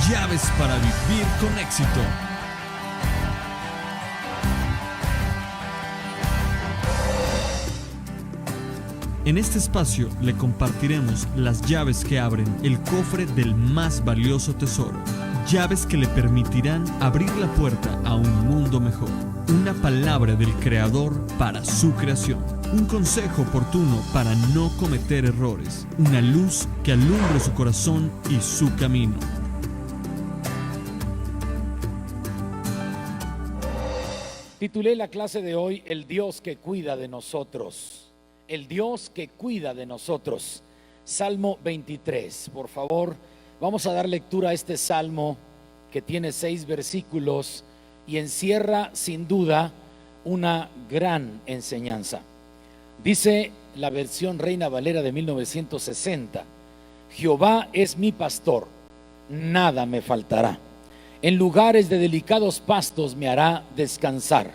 Llaves para vivir con éxito. En este espacio le compartiremos las llaves que abren el cofre del más valioso tesoro. Llaves que le permitirán abrir la puerta a un mundo mejor. Una palabra del Creador para su creación. Un consejo oportuno para no cometer errores. Una luz que alumbre su corazón y su camino. Titulé la clase de hoy, El Dios que cuida de nosotros. El Dios que cuida de nosotros. Salmo 23. Por favor, vamos a dar lectura a este salmo que tiene 6 versículos y encierra sin duda una gran enseñanza. Dice la versión Reina Valera de 1960: Jehová es mi pastor, nada me faltará. En lugares de delicados pastos me hará descansar.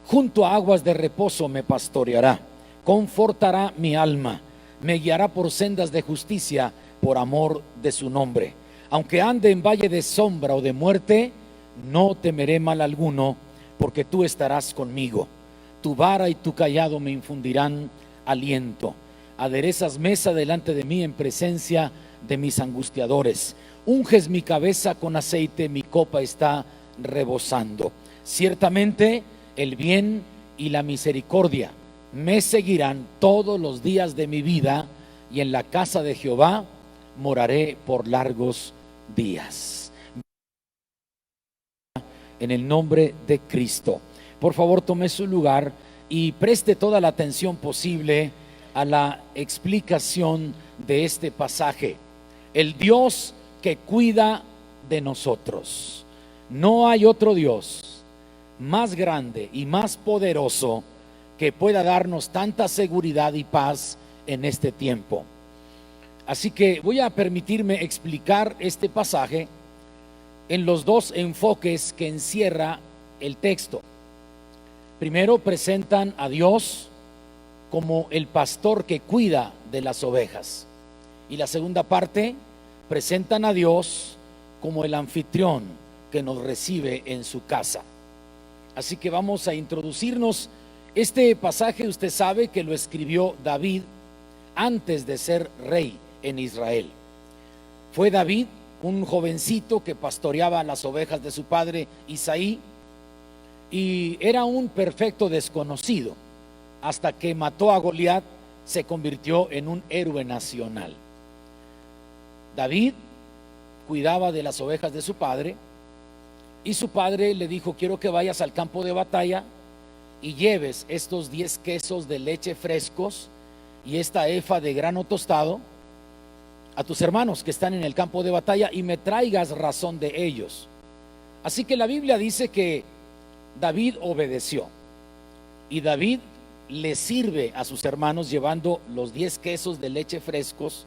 Junto a aguas de reposo me pastoreará. Confortará mi alma. Me guiará por sendas de justicia por amor de su nombre. Aunque ande en valle de sombra o de muerte, no temeré mal alguno, porque tú estarás conmigo. Tu vara y tu cayado me infundirán aliento. Aderezas mesa delante de mí en presencia de mis angustiadores. Unges mi cabeza con aceite, mi copa está rebosando. Ciertamente el bien y la misericordia me seguirán todos los días de mi vida, y en la casa de Jehová moraré por largos días. En el nombre de Cristo. Por favor, tome su lugar y preste toda la atención posible a la explicación de este pasaje. El Dios que cuida de nosotros. No hay otro Dios más grande y más poderoso que pueda darnos tanta seguridad y paz en este tiempo. Así que voy a permitirme explicar este pasaje en los 2 enfoques que encierra el texto. Primero, presentan a Dios como el pastor que cuida de las ovejas, y la segunda parte presentan a Dios como el anfitrión que nos recibe en su casa. Así que vamos a introducirnos. Este pasaje usted sabe que lo escribió David antes de ser rey en Israel. Fue David un jovencito que pastoreaba las ovejas de su padre Isaí, y era un perfecto desconocido. Hasta que mató a Goliat, se convirtió en un héroe nacional. David cuidaba de las ovejas de su padre, y su padre le dijo: quiero que vayas al campo de batalla y lleves estos 10 quesos de leche frescos y esta efa de grano tostado a tus hermanos que están en el campo de batalla, y me traigas razón de ellos. Así que la Biblia dice que David obedeció, y David le sirve a sus hermanos llevando los 10 quesos de leche frescos,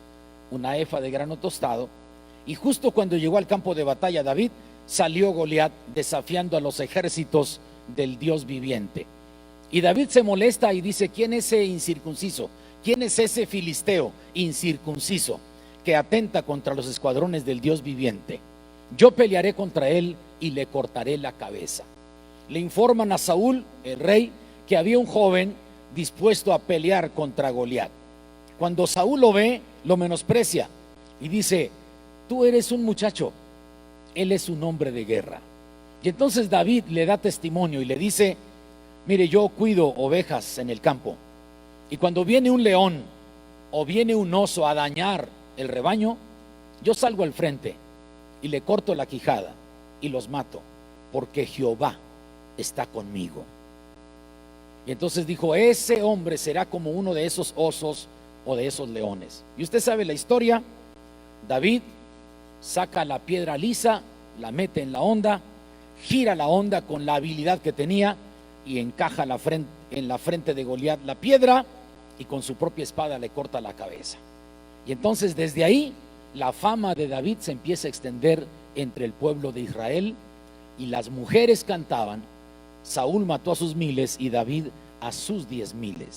una efa de grano tostado. Y justo cuando llegó al campo de batalla David, salió Goliat desafiando a los ejércitos del Dios viviente. Y David se molesta y dice: ¿quién es ese incircunciso? ¿Quién es ese filisteo incircunciso que atenta contra los escuadrones del Dios viviente? Yo pelearé contra él y le cortaré la cabeza. Le informan a Saúl, el rey, que había un joven dispuesto a pelear contra Goliat. Cuando Saúl lo ve, lo menosprecia y dice: tú eres un muchacho, él es un hombre de guerra. Y entonces David le da testimonio y le dice: mire, yo cuido ovejas en el campo, y cuando viene un león o viene un oso a dañar el rebaño, yo salgo al frente y le corto la quijada y los mato, porque Jehová está conmigo. Y entonces dijo: ese hombre será como uno de esos osos o de esos leones. Y usted sabe la historia. David saca la piedra lisa, la mete en la honda, gira la honda con la habilidad que tenía y encaja en la frente de Goliat la piedra, y con su propia espada le corta la cabeza. Y entonces desde ahí la fama de David se empieza a extender entre el pueblo de Israel, y las mujeres cantaban: Saúl mató a sus miles y David a sus 10,000.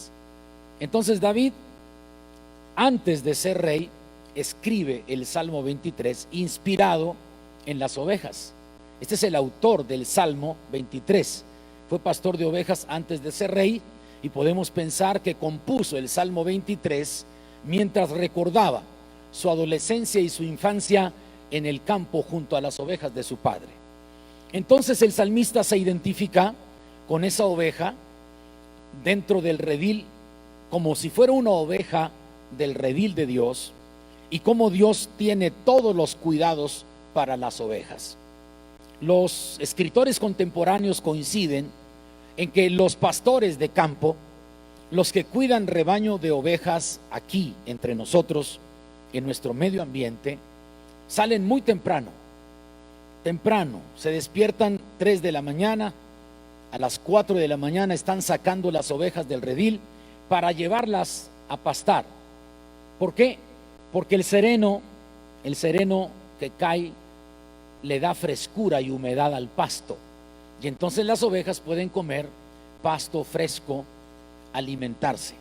Entonces David, antes de ser rey, escribe el Salmo 23, inspirado en las ovejas. Este es el autor del Salmo 23. Fue pastor de ovejas antes de ser rey, y podemos pensar que compuso el Salmo 23 mientras recordaba su adolescencia y su infancia en el campo junto a las ovejas de su padre. Entonces el salmista se identifica con esa oveja dentro del redil, como si fuera una oveja del redil de Dios, y cómo Dios tiene todos los cuidados para las ovejas. Los escritores contemporáneos coinciden en que los pastores de campo, los que cuidan rebaño de ovejas aquí entre nosotros, en nuestro medio ambiente, salen muy temprano, se despiertan 3 de la mañana, a las 4 de la mañana están sacando las ovejas del redil para llevarlas a pastar. ¿Por qué? Porque el sereno que cae le da frescura y humedad al pasto, y entonces las ovejas pueden comer pasto fresco, alimentarse.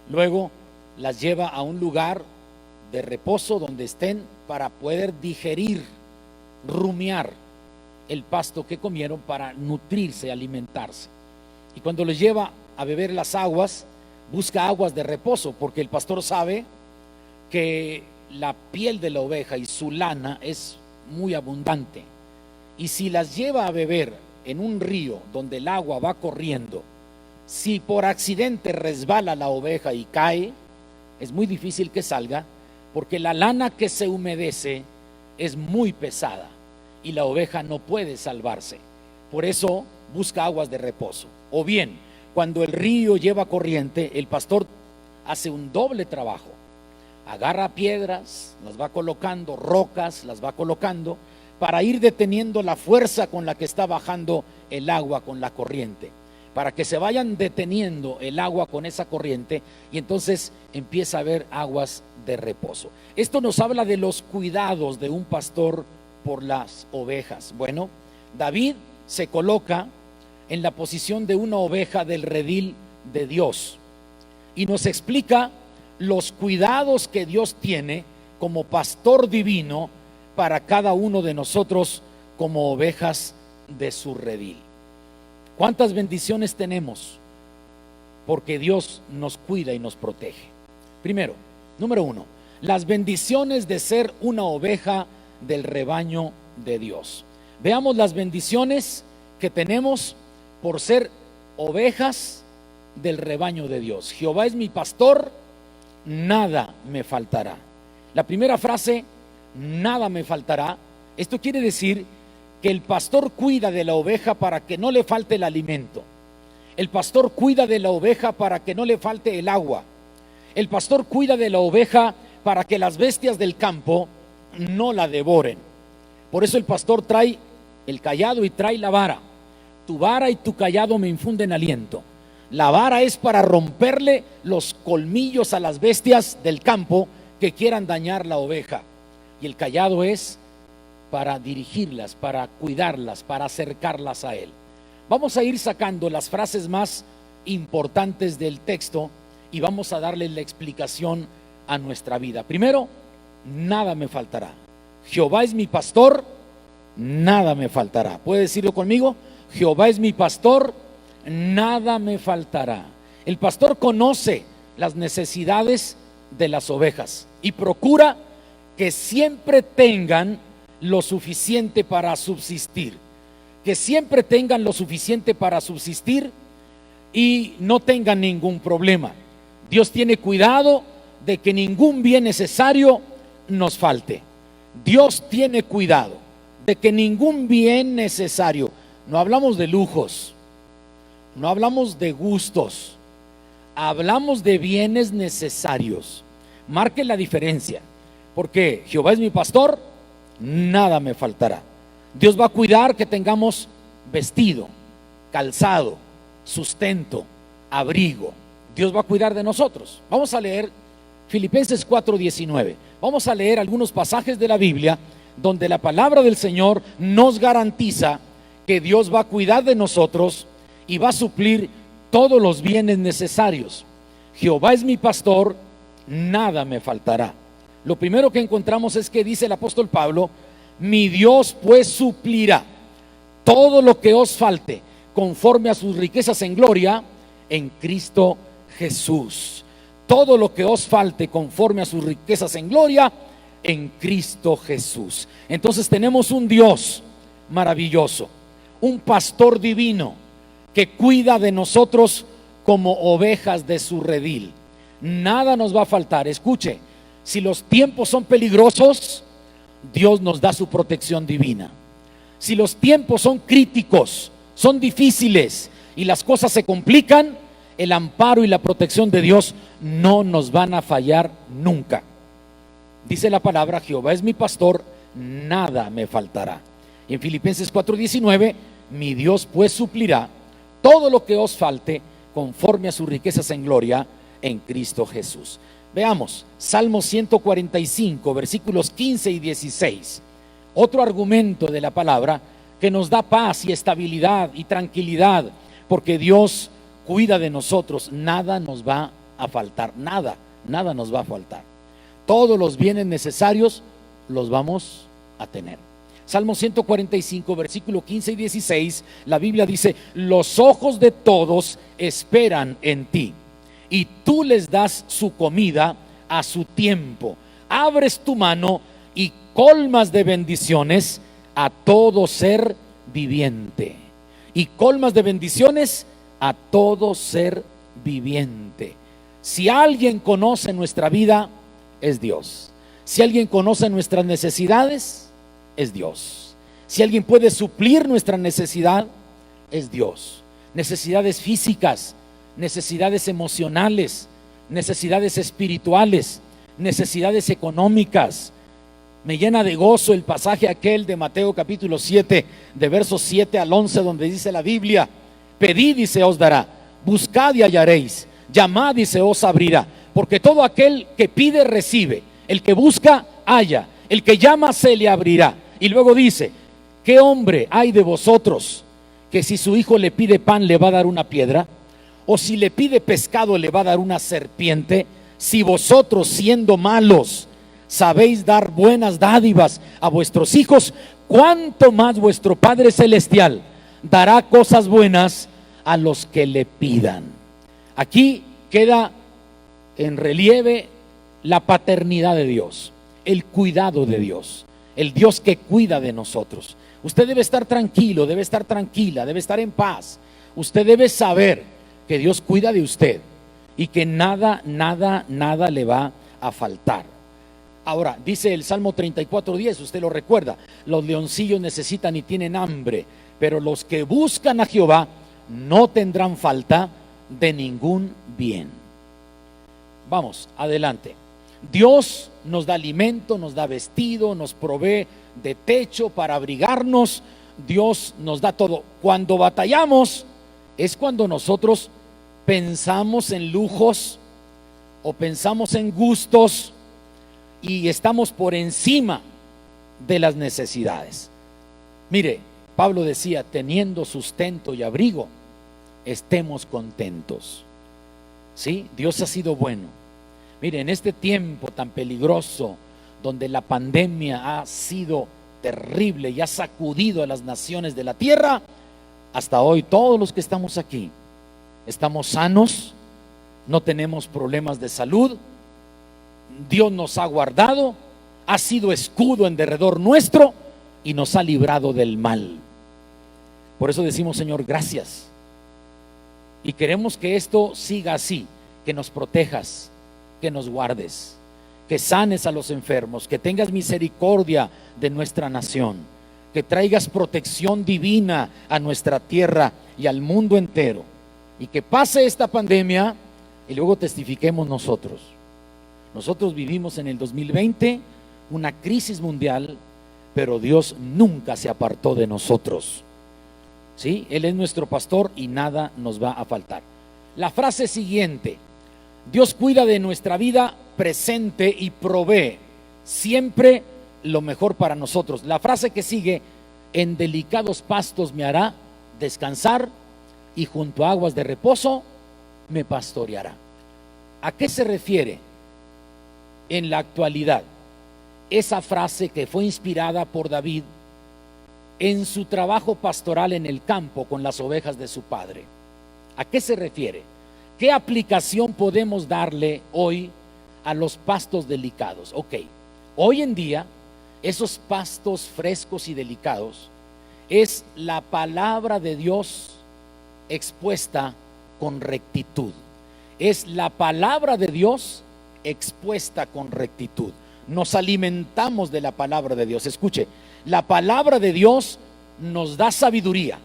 Luego las lleva a un lugar de reposo donde estén para poder digerir, rumiar el pasto que comieron, para nutrirse, alimentarse. Y cuando les lleva a beber las aguas, busca aguas de reposo, porque el pastor sabe que la piel de la oveja y su lana es muy abundante, y si las lleva a beber en un río donde el agua va corriendo, si por accidente resbala la oveja y cae, es muy difícil que salga, porque la lana que se humedece es muy pesada y la oveja no puede salvarse. Por eso busca aguas de reposo. O bien, cuando el río lleva corriente, el pastor hace un doble trabajo. Agarra piedras, las va colocando, rocas, las va colocando, para ir deteniendo la fuerza con la que está bajando el agua con la corriente, para que se vayan deteniendo el agua con esa corriente, y entonces empieza a haber aguas de reposo. Esto nos habla de los cuidados de un pastor por las ovejas. Bueno, David se coloca en la posición de una oveja del redil de Dios y nos explica los cuidados que Dios tiene como pastor divino para cada uno de nosotros como ovejas de su redil. ¿Cuántas bendiciones tenemos? Porque Dios nos cuida y nos protege. Primero, número 1, las bendiciones de ser una oveja del rebaño de Dios. Veamos las bendiciones que tenemos por ser ovejas del rebaño de Dios. Jehová es mi pastor, nada me faltará. La primera frase, nada me faltará, esto quiere decir que el pastor cuida de la oveja para que no le falte el alimento. El pastor cuida de la oveja para que no le falte el agua. El pastor cuida de la oveja para que las bestias del campo no la devoren. Por eso el pastor trae el cayado y trae la vara. Tu vara y tu cayado me infunden aliento. La vara es para romperle los colmillos a las bestias del campo que quieran dañar la oveja, y el cayado es para dirigirlas, para cuidarlas, para acercarlas a Él. Vamos a ir sacando las frases más importantes del texto y vamos a darle la explicación a nuestra vida. Primero, nada me faltará. Jehová es mi pastor, nada me faltará. ¿Puede decirlo conmigo? Jehová es mi pastor, nada me faltará. El pastor conoce las necesidades de las ovejas y procura que siempre tengan lo suficiente para subsistir, que siempre tengan lo suficiente para subsistir y no tengan ningún problema. Dios tiene cuidado de que ningún bien necesario nos falte. Dios tiene cuidado de que ningún bien necesario, no hablamos de lujos, no hablamos de gustos, hablamos de bienes necesarios. Marque la diferencia, porque Jehová es mi pastor, nada me faltará. Dios va a cuidar que tengamos vestido, calzado, sustento, abrigo. Dios va a cuidar de nosotros. Vamos a leer Filipenses 4:19. Vamos a leer algunos pasajes de la Biblia donde la palabra del Señor nos garantiza que Dios va a cuidar de nosotros y va a suplir todos los bienes necesarios. Jehová es mi pastor, nada me faltará. Lo primero que encontramos es que dice el apóstol Pablo Mi Dios pues suplirá todo lo que os falte conforme a sus riquezas en gloria en Cristo Jesús. Todo lo que os falte conforme a sus riquezas en gloria en Cristo Jesús. Entonces tenemos un Dios maravilloso, un pastor divino que cuida de nosotros como ovejas de su redil. Nada nos va a faltar. Escuche, si los tiempos son peligrosos, Dios nos da su protección divina. Si los tiempos son críticos, son difíciles y las cosas se complican, el amparo y la protección de Dios no nos van a fallar nunca. Dice la palabra: Jehová es mi pastor, nada me faltará. Y en Filipenses 4:19, mi Dios pues suplirá todo lo que os falte conforme a sus riquezas en gloria en Cristo Jesús. Veamos, Salmo 145, versículos 15 y 16. Otro argumento de la palabra que nos da paz y estabilidad y tranquilidad, porque Dios cuida de nosotros. Nada nos va a faltar, nada nos va a faltar. Todos los bienes necesarios los vamos a tener. Salmo 145, versículo 15 y 16, la Biblia dice: los ojos de todos esperan en ti, y tú les das su comida a su tiempo. Abres tu mano y colmas de bendiciones a todo ser viviente. Y colmas de bendiciones a todo ser viviente. Si alguien conoce nuestra vida, es Dios. Si alguien conoce nuestras necesidades, es Dios. Si alguien puede suplir nuestra necesidad, es Dios. Necesidades físicas, necesidades emocionales, necesidades espirituales, necesidades económicas. Me llena de gozo el pasaje aquel de Mateo capítulo 7, de versos 7 al 11, donde dice la Biblia: pedid y se os dará, buscad y hallaréis, llamad y se os abrirá, porque todo aquel que pide recibe, el que busca halla, el que llama se le abrirá. Y luego dice: ¿qué hombre hay de vosotros que si su hijo le pide pan le va a dar una piedra? ¿O si le pide pescado le va a dar una serpiente? Si vosotros, siendo malos, sabéis dar buenas dádivas a vuestros hijos, ¿cuánto más vuestro Padre Celestial dará cosas buenas a los que le pidan? Aquí queda en relieve la paternidad de Dios, el cuidado de Dios, el Dios que cuida de nosotros. Usted debe estar tranquilo, debe estar tranquila, debe estar en paz. Usted debe saber que Dios cuida de usted y que nada le va a faltar. Ahora, dice el Salmo 34:10, usted lo recuerda: los leoncillos necesitan y tienen hambre, pero los que buscan a Jehová no tendrán falta de ningún bien. Vamos, adelante. Dios nos da alimento, nos da vestido, nos provee de techo para abrigarnos. Dios nos da todo. Cuando batallamos es cuando nosotros pensamos en lujos o pensamos en gustos y estamos por encima de las necesidades. Mire, Pablo decía: teniendo sustento y abrigo, estemos contentos. ¿Sí? Dios ha sido bueno. Mire, en este tiempo tan peligroso, donde la pandemia ha sido terrible y ha sacudido a las naciones de la tierra, hasta hoy todos los que estamos aquí estamos sanos, no tenemos problemas de salud. Dios nos ha guardado, ha sido escudo en derredor nuestro y nos ha librado del mal. Por eso decimos: Señor, gracias. Y queremos que esto siga así, que nos protejas, que nos guardes, que sanes a los enfermos, que tengas misericordia de nuestra nación, que traigas protección divina a nuestra tierra y al mundo entero, y que pase esta pandemia y luego testifiquemos nosotros. Nosotros vivimos en el 2020 una crisis mundial, pero Dios nunca se apartó de nosotros. ¿Sí? Él es nuestro pastor y nada nos va a faltar. La frase siguiente: Dios cuida de nuestra vida presente y provee siempre lo mejor para nosotros. La frase que sigue: en delicados pastos me hará descansar y junto a aguas de reposo me pastoreará. ¿A qué se refiere en la actualidad? esa frase que fue inspirada por David en su trabajo pastoral en el campo con las ovejas de su padre. ¿A qué se refiere? ¿Qué aplicación podemos darle hoy a los pastos delicados? Ok, hoy en día esos pastos frescos y delicados es la palabra de Dios expuesta con rectitud. Es la palabra de Dios expuesta con rectitud. Nos alimentamos de la palabra de Dios. Escuche, la palabra de Dios nos da sabiduría.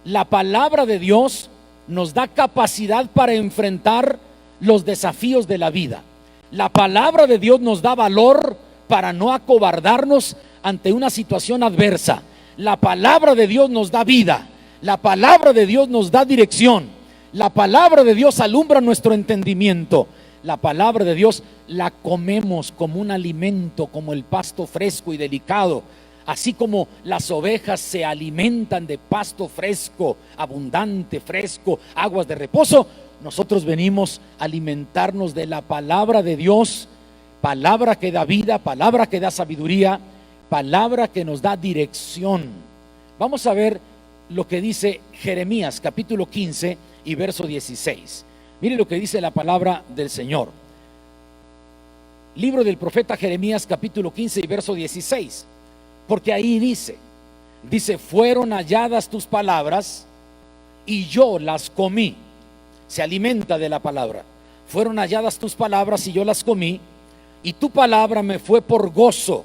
La palabra de Dios nos da capacidad para enfrentar los desafíos de la vida. La palabra de Dios nos da valor para no acobardarnos ante una situación adversa. La palabra de Dios nos da vida. La palabra de Dios nos da dirección. La palabra de Dios alumbra nuestro entendimiento. La palabra de Dios la comemos como un alimento, como el pasto fresco y delicado. Así como las ovejas se alimentan de pasto fresco, abundante, fresco, aguas de reposo, nosotros venimos a alimentarnos de la palabra de Dios, palabra que da vida, palabra que da sabiduría, palabra que nos da dirección. Vamos a ver lo que dice Jeremías capítulo 15 y verso 16. Mire lo que dice la palabra del Señor. Libro del profeta Jeremías capítulo 15 y verso 16. Porque ahí dice, fueron halladas tus palabras y yo las comí. Se alimenta de la palabra. Fueron halladas tus palabras y yo las comí, y tu palabra me fue por gozo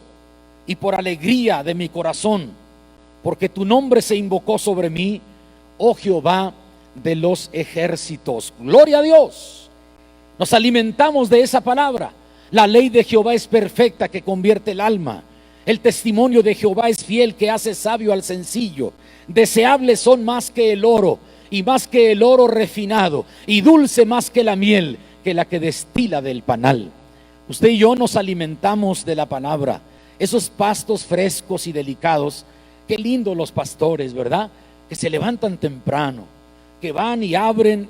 y por alegría de mi corazón, porque tu nombre se invocó sobre mí, oh Jehová de los ejércitos. Gloria a Dios. Nos alimentamos de esa palabra. La ley de Jehová es perfecta, que convierte el alma. El testimonio de Jehová es fiel, que hace sabio al sencillo. Deseables son más que el oro, y más que el oro refinado, y dulce más que la miel, que la que destila del panal. Usted y yo nos alimentamos de la palabra. Esos pastos frescos y delicados. Qué lindo los pastores, ¿verdad? Que se levantan temprano, que van y abren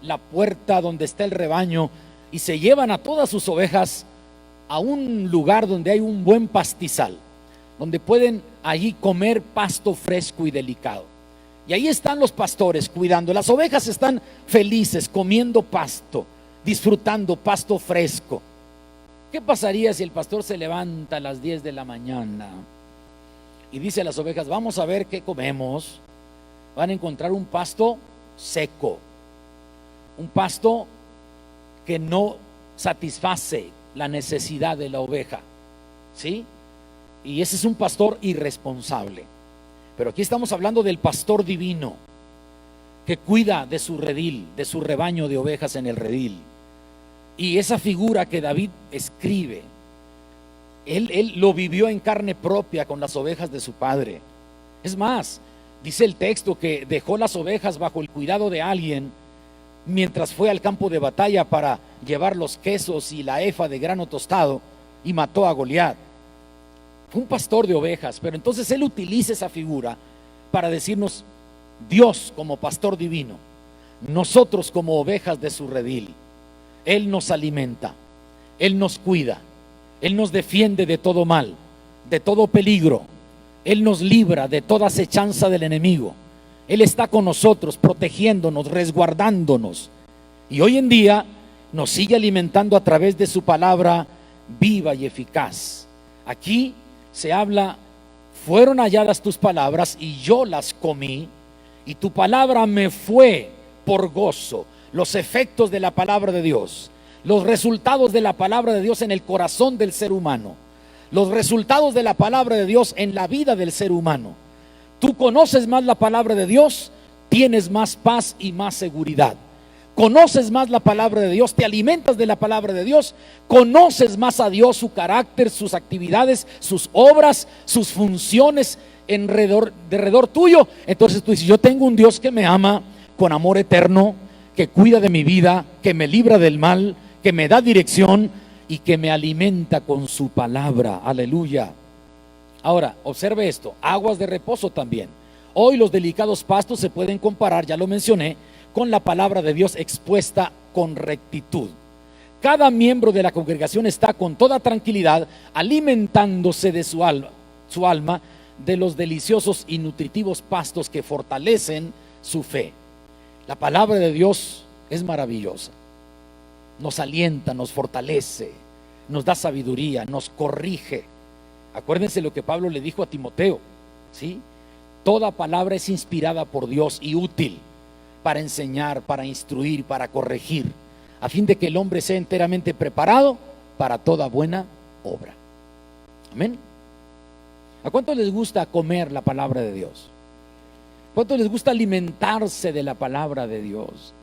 la puerta donde está el rebaño y se llevan a todas sus ovejas a un lugar donde hay un buen pastizal, donde pueden allí comer pasto fresco y delicado. Y ahí están los pastores cuidando. Las ovejas están felices comiendo pasto, disfrutando pasto fresco. ¿Qué pasaría si el pastor se levanta a las 10 de la mañana y dice a las ovejas: vamos a ver qué comemos? Van a encontrar un pasto seco, un pasto que no satisface la necesidad de la oveja, ¿sí? Y ese es un pastor irresponsable. Pero aquí estamos hablando del pastor divino, que cuida de su redil, de su rebaño de ovejas en el redil. Y esa figura que David escribe, él lo vivió en carne propia con las ovejas de su padre. Es más, dice el texto que dejó las ovejas bajo el cuidado de alguien mientras fue al campo de batalla para llevar los quesos y la efa de grano tostado, y mató a Goliat. Fue un pastor de ovejas, pero entonces él utiliza esa figura para decirnos: Dios como pastor divino, nosotros como ovejas de su redil. Él nos alimenta, Él nos cuida, Él nos defiende de todo mal, de todo peligro. Él nos libra de toda acechanza del enemigo. Él está con nosotros, protegiéndonos, resguardándonos. Y hoy en día nos sigue alimentando a través de su palabra viva y eficaz. Aquí se habla: fueron halladas tus palabras y yo las comí, y tu palabra me fue por gozo. Los efectos de la palabra de Dios, los resultados de la palabra de Dios en el corazón del ser humano, los resultados de la palabra de Dios en la vida del ser humano. Tú conoces más la palabra de Dios, tienes más paz y más seguridad. Conoces más la palabra de Dios, te alimentas de la palabra de Dios, conoces más a Dios, su carácter, sus actividades, sus obras, sus funciones alrededor tuyo. Entonces tú dices: yo tengo un Dios que me ama con amor eterno, que cuida de mi vida, que me libra del mal, que me da dirección y que me alimenta con su palabra. Aleluya. Ahora, observe esto: aguas de reposo también. Hoy los delicados pastos se pueden comparar, ya lo mencioné, con la palabra de Dios expuesta con rectitud. cada miembro de la congregación está con toda tranquilidad alimentándose de su alma de los deliciosos y nutritivos pastos que fortalecen su fe. La palabra de Dios es maravillosa. Nos alienta, nos fortalece, nos da sabiduría, nos corrige. Acuérdense lo que Pablo le dijo a Timoteo, ¿sí? Toda palabra es inspirada por Dios y útil para enseñar, para instruir, para corregir, a fin de que el hombre sea enteramente preparado para toda buena obra. Amén. ¿A cuántos les gusta comer la palabra de Dios? ¿Cuántos les gusta alimentarse de la palabra de Dios?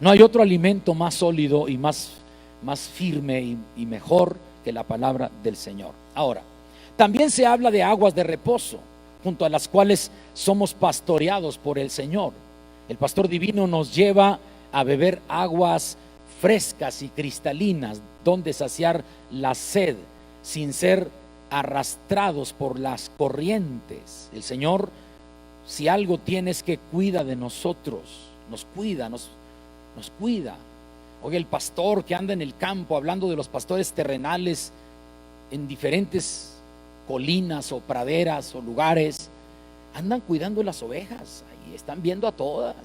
No hay otro alimento más sólido y más firme y mejor que la palabra del Señor. Ahora, también se habla de aguas de reposo, junto a las cuales somos pastoreados por el Señor. El pastor divino nos lleva a beber aguas frescas y cristalinas, donde saciar la sed sin ser arrastrados por las corrientes. El Señor, si algo tiene, es que cuida de nosotros, nos cuida. Oye, el pastor que anda en el campo, hablando de los pastores terrenales en diferentes colinas o praderas o lugares, andan cuidando las ovejas, ahí están viendo a todas.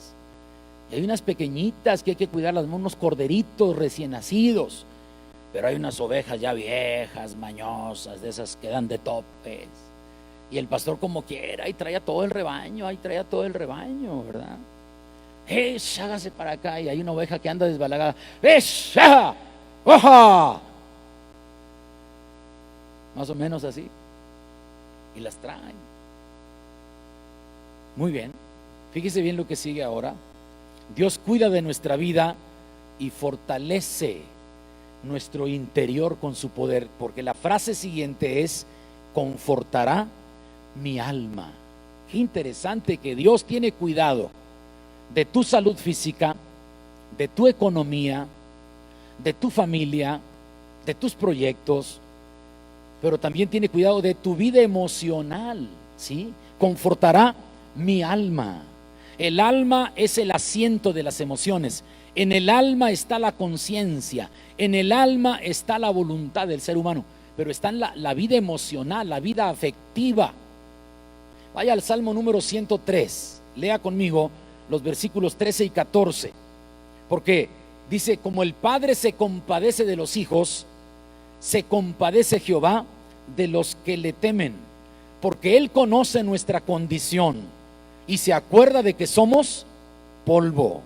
Y hay unas pequeñitas que hay que cuidarlas, unos corderitos recién nacidos, pero hay unas ovejas ya viejas, mañosas, de esas que dan de topes. Y el pastor, como quiera, ahí trae a todo el rebaño, ¿verdad? Hágase para acá, y hay una oveja que anda desbalagada. ¡Oja! Más o menos así. Y las traen. Muy bien. Fíjese bien lo que sigue ahora. Dios cuida de nuestra vida y fortalece nuestro interior con su poder, porque la frase siguiente es: confortará mi alma. Qué interesante que Dios tiene cuidado de tu salud física, de tu economía, de tu familia, de tus proyectos, pero también tiene cuidado de tu vida emocional, ¿sí? Confortará mi alma. El alma es el asiento de las emociones. En el alma está la conciencia, en el alma está la voluntad del ser humano, pero está en la vida emocional, la vida afectiva. Vaya al Salmo número 103, lea conmigo los versículos 13 y 14, porque dice: como el Padre se compadece de los hijos, se compadece Jehová de los que le temen, porque Él conoce nuestra condición y se acuerda de que somos polvo.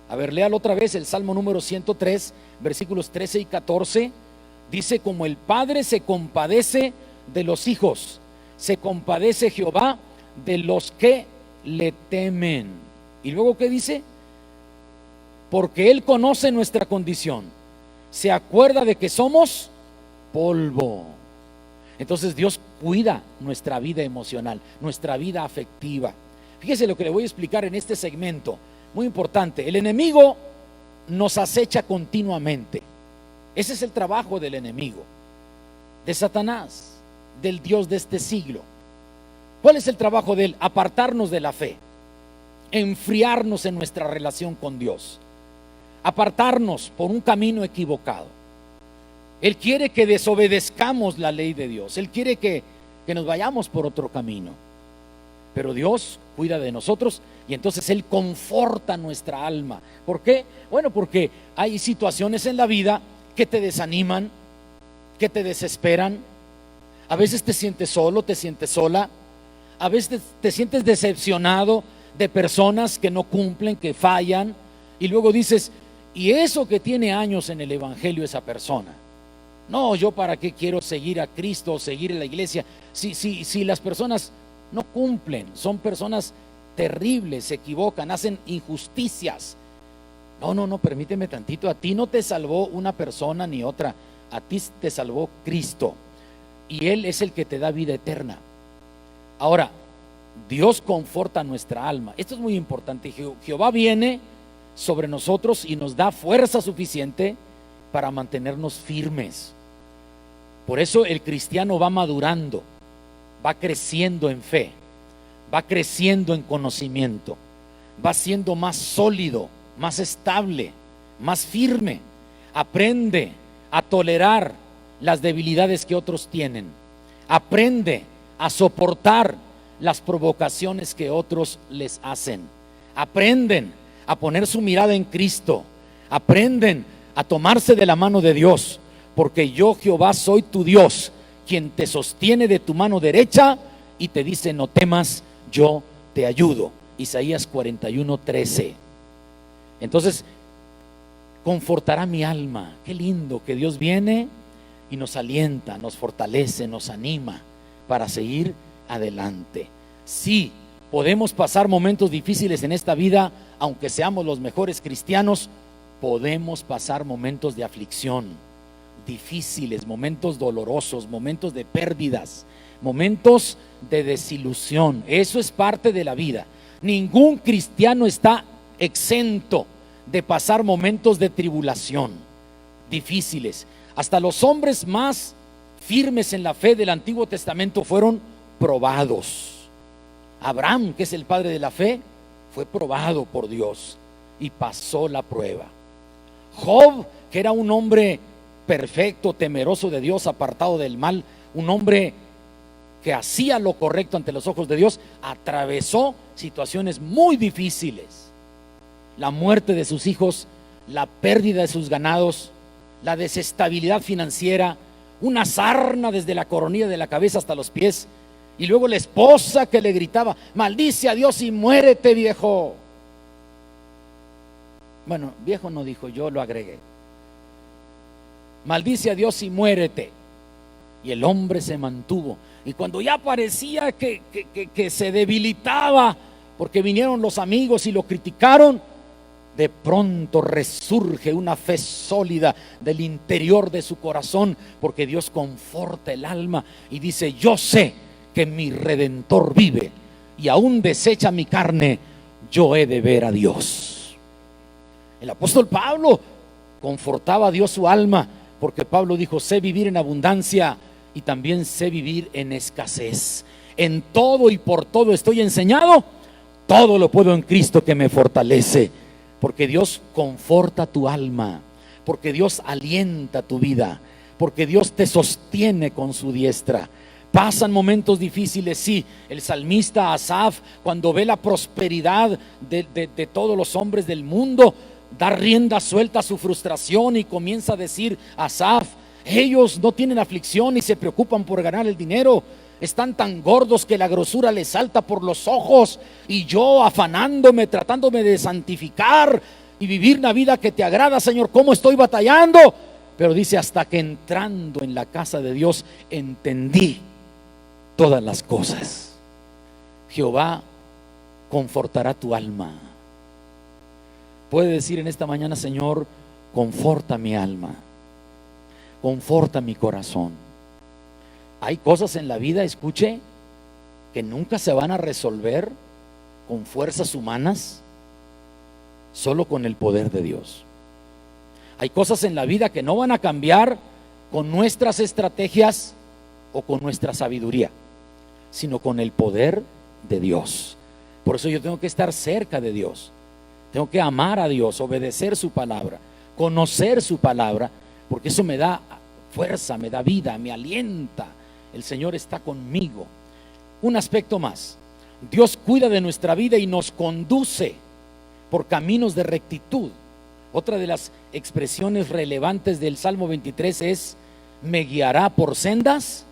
A ver, léalo otra vez, el Salmo número 103, versículos 13 y 14. Dice: como el Padre se compadece de los hijos, se compadece Jehová de los que le temen. Y luego, ¿qué dice? Porque Él conoce nuestra condición, se acuerda de que somos polvo. Entonces Dios cuida nuestra vida emocional, nuestra vida afectiva. Fíjese lo que le voy a explicar en este segmento, muy importante. El enemigo nos acecha continuamente. Ese es el trabajo del enemigo, de Satanás, del Dios de este siglo. ¿Cuál es el trabajo de él? Apartarnos de la fe, enfriarnos en nuestra relación con Dios, apartarnos por un camino equivocado. Él quiere que desobedezcamos la ley de Dios. Él quiere que nos vayamos por otro camino. Pero Dios cuida de nosotros y entonces Él conforta nuestra alma. ¿Por qué? Bueno, porque hay situaciones en la vida que te desaniman, que te desesperan. A veces te sientes solo, te sientes sola. A veces te sientes decepcionado de personas que no cumplen, que fallan. Y luego dices: ¿y eso que tiene años en el evangelio esa persona? No, yo para qué quiero seguir a Cristo o seguir en la iglesia si las personas no cumplen, son personas terribles, se equivocan, hacen injusticias. No, permíteme tantito. A ti no te salvó una persona ni otra, a ti te salvó Cristo, y Él es el que te da vida eterna. Ahora, Dios conforta nuestra alma. Esto es muy importante. Jehová viene sobre nosotros y nos da fuerza suficiente para mantenernos firmes. Por eso el cristiano va madurando, va creciendo en fe, va creciendo en conocimiento, va siendo más sólido, más estable, más firme. Aprende a tolerar las debilidades que otros tienen. Aprende a soportar las provocaciones que otros les hacen. Aprenden a poner su mirada en Cristo. Aprenden a tomarse de la mano de Dios, porque yo, Jehová, soy tu Dios, quien te sostiene de tu mano derecha y te dice: no temas, yo te ayudo. Isaías 41:13. Entonces, confortará mi alma. Qué lindo que Dios viene y nos alienta, nos fortalece, nos anima para seguir adelante. Sí, podemos pasar momentos difíciles en esta vida, aunque seamos los mejores cristianos. Podemos pasar momentos de aflicción, difíciles, momentos dolorosos, momentos de pérdidas, momentos de desilusión. Eso es parte de la vida. Ningún cristiano está exento de pasar momentos de tribulación difíciles. Hasta los hombres más firmes en la fe del Antiguo Testamento fueron probados. Abraham, que es el padre de la fe, fue probado por Dios y pasó la prueba. Job, que era un hombre perfecto, temeroso de Dios, apartado del mal, un hombre que hacía lo correcto ante los ojos de Dios, atravesó situaciones muy difíciles. La muerte de sus hijos, la pérdida de sus ganados, la desestabilidad financiera, una sarna desde la coronilla de la cabeza hasta los pies, y luego la esposa que le gritaba: maldice a Dios y muérete, viejo. Bueno, viejo no dijo, yo lo agregué. Maldice a Dios y muérete. Y el hombre se mantuvo. Y cuando ya parecía que se debilitaba, porque vinieron los amigos y lo criticaron, de pronto resurge una fe sólida del interior de su corazón, porque Dios conforta el alma y dice: yo sé que mi Redentor vive, y aún desecha mi carne, yo he de ver a Dios. El apóstol Pablo confortaba a Dios su alma, porque Pablo dijo: sé vivir en abundancia y también sé vivir en escasez. En todo y por todo estoy enseñado, todo lo puedo en Cristo que me fortalece. Porque Dios conforta tu alma, porque Dios alienta tu vida, porque Dios te sostiene con su diestra. Pasan momentos difíciles, sí. El salmista Asaf, cuando ve la prosperidad de todos los hombres del mundo, da rienda suelta a su frustración y comienza a decir: Asaf, ellos no tienen aflicción y se preocupan por ganar el dinero. Están tan gordos que la grosura les salta por los ojos, y yo afanándome, tratándome de santificar y vivir una vida que te agrada, Señor, ¿cómo estoy batallando? Pero dice: hasta que entrando en la casa de Dios entendí todas las cosas. Jehová confortará tu alma. Puede decir en esta mañana: Señor, conforta mi alma, conforta mi corazón. Hay cosas en la vida, escuche, que nunca se van a resolver con fuerzas humanas, solo con el poder de Dios. Hay cosas en la vida que no van a cambiar con nuestras estrategias o con nuestra sabiduría, sino con el poder de Dios. Por eso yo tengo que estar cerca de Dios, tengo que amar a Dios, obedecer su palabra, conocer su palabra, porque eso me da fuerza, me da vida, me alienta. El Señor está conmigo. Un aspecto más: Dios cuida de nuestra vida y nos conduce por caminos de rectitud. Otra de las expresiones relevantes del Salmo 23 es: me guiará por sendas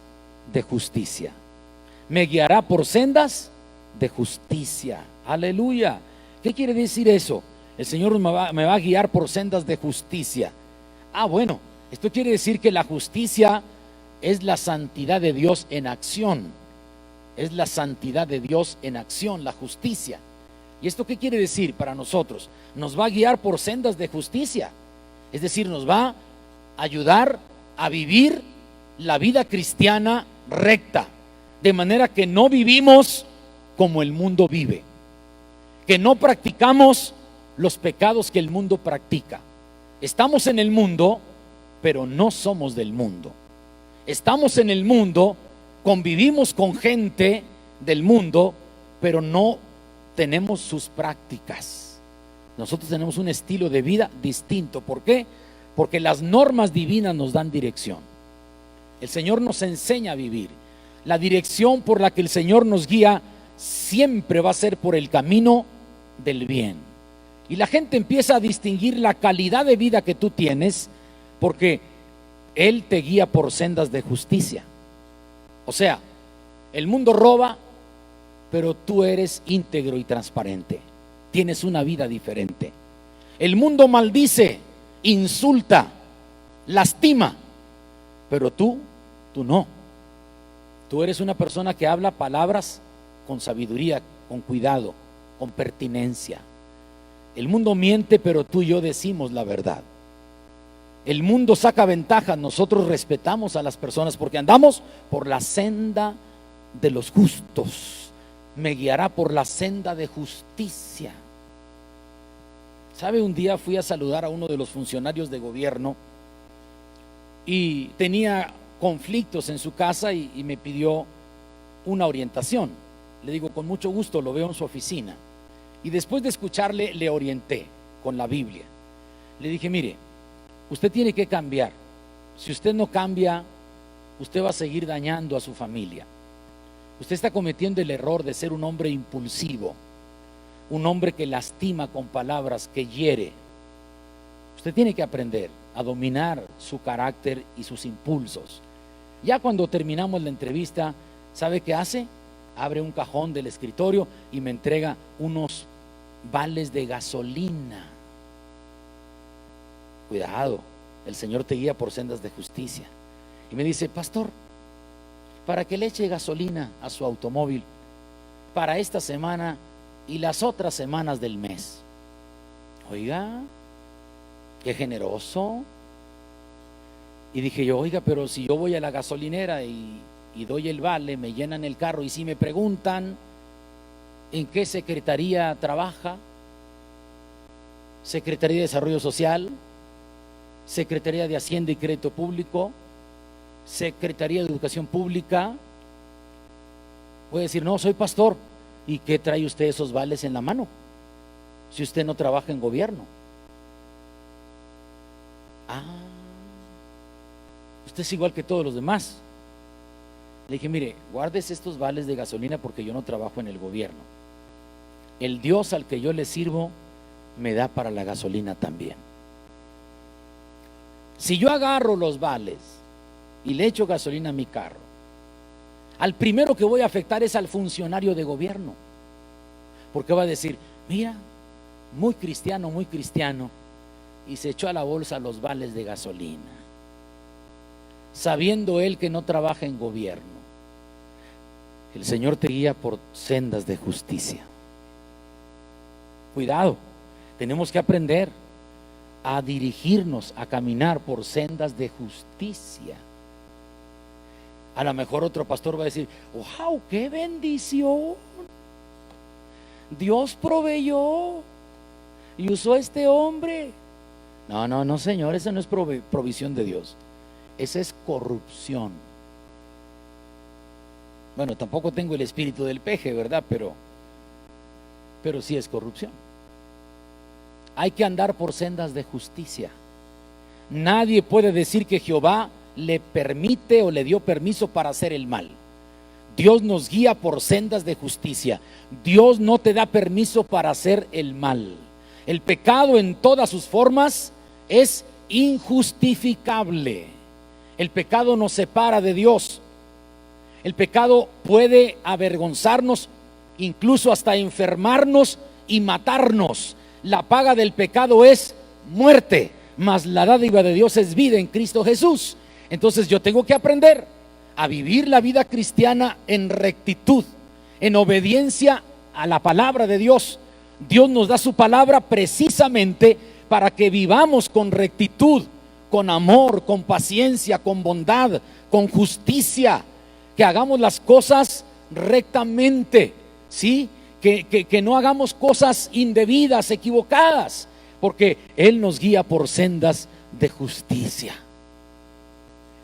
de justicia. Me guiará por sendas de justicia. Aleluya. ¿Qué quiere decir eso? El Señor me va a guiar por sendas de justicia. Bueno, esto quiere decir que la justicia es la santidad de Dios en acción. Es la santidad de Dios en acción, la justicia. ¿Y esto qué quiere decir para nosotros? Nos va a guiar por sendas de justicia. Es decir, nos va a ayudar a vivir la vida cristiana recta, de manera que no vivimos como el mundo vive, que no practicamos los pecados que el mundo practica. Estamos en el mundo, pero no somos del mundo. Estamos en el mundo, convivimos con gente del mundo, pero no tenemos sus prácticas. Nosotros tenemos un estilo de vida distinto. ¿Por qué? porque las normas divinas nos dan dirección. El Señor nos enseña a vivir. La dirección por la que el Señor nos guía siempre va a ser por el camino del bien. Y la gente empieza a distinguir la calidad de vida que tú tienes porque Él te guía por sendas de justicia. O sea, el mundo roba, pero tú eres íntegro y transparente. Tienes una vida diferente. El mundo maldice, insulta, lastima, pero tú no. Tú eres una persona que habla palabras con sabiduría, con cuidado, con pertinencia. El mundo miente, pero tú y yo decimos la verdad. El mundo saca ventaja, nosotros respetamos a las personas porque andamos por la senda de los justos. Me guiará por la senda de justicia. ¿Sabe? Un día fui a saludar a uno de los funcionarios de gobierno y tenía conflictos en su casa y me pidió una orientación. Le digo, con mucho gusto, lo veo en su oficina. Y después de escucharle, le orienté con la Biblia. Le dije, mire, usted tiene que cambiar. Si usted no cambia, usted va a seguir dañando a su familia. Usted está cometiendo el error de ser un hombre impulsivo, un hombre que lastima con palabras, que hiere. Usted tiene que aprender a dominar su carácter y sus impulsos. Ya cuando terminamos la entrevista, ¿sabe qué hace? Abre un cajón del escritorio y me entrega unos vales de gasolina. Cuidado, el Señor te guía por sendas de justicia. Y me dice, pastor, para que le eche gasolina a su automóvil para esta semana y las otras semanas del mes. Oiga, qué generoso. Y dije yo, oiga, pero si yo voy a la gasolinera y doy el vale, me llenan el carro, y si me preguntan en qué secretaría trabaja, Secretaría de Desarrollo Social, Secretaría de Hacienda y Crédito Público, Secretaría de Educación Pública, voy a decir, no, soy pastor. ¿Y qué trae usted esos vales en la mano si usted no trabaja en gobierno? Usted es igual que todos los demás. Le dije, mire, guárdese estos vales de gasolina porque yo no trabajo en el gobierno. El Dios al que yo le sirvo me da para la gasolina también. Si yo agarro los vales y le echo gasolina a mi carro, al primero que voy a afectar es al funcionario de gobierno, porque va a decir, mira, muy cristiano, y se echó a la bolsa los vales de gasolina, sabiendo él que no trabaja en gobierno. El Señor te guía por sendas de justicia. Cuidado, tenemos que aprender a dirigirnos, a caminar por sendas de justicia. A lo mejor otro pastor va a decir, wow, qué bendición, Dios proveyó y usó a este hombre. No, Señor, esa no es provisión de Dios, esa es corrupción. Bueno, tampoco tengo el espíritu del peje, ¿verdad? Pero sí es corrupción. Hay que andar por sendas de justicia. Nadie puede decir que Jehová le permite o le dio permiso para hacer el mal. Dios nos guía por sendas de justicia. Dios no te da permiso para hacer el mal. El pecado en todas sus formas es injustificable. El pecado nos separa de Dios. El pecado puede avergonzarnos, incluso hasta enfermarnos y matarnos. La paga del pecado es muerte, mas la dádiva de Dios es vida en Cristo Jesús. Entonces yo tengo que aprender a vivir la vida cristiana en rectitud, en obediencia a la palabra de Dios. Dios nos da su palabra precisamente para que vivamos con rectitud, con amor, con paciencia, con bondad, con justicia, que hagamos las cosas rectamente, ¿sí? Que no hagamos cosas indebidas, equivocadas, porque Él nos guía por sendas de justicia.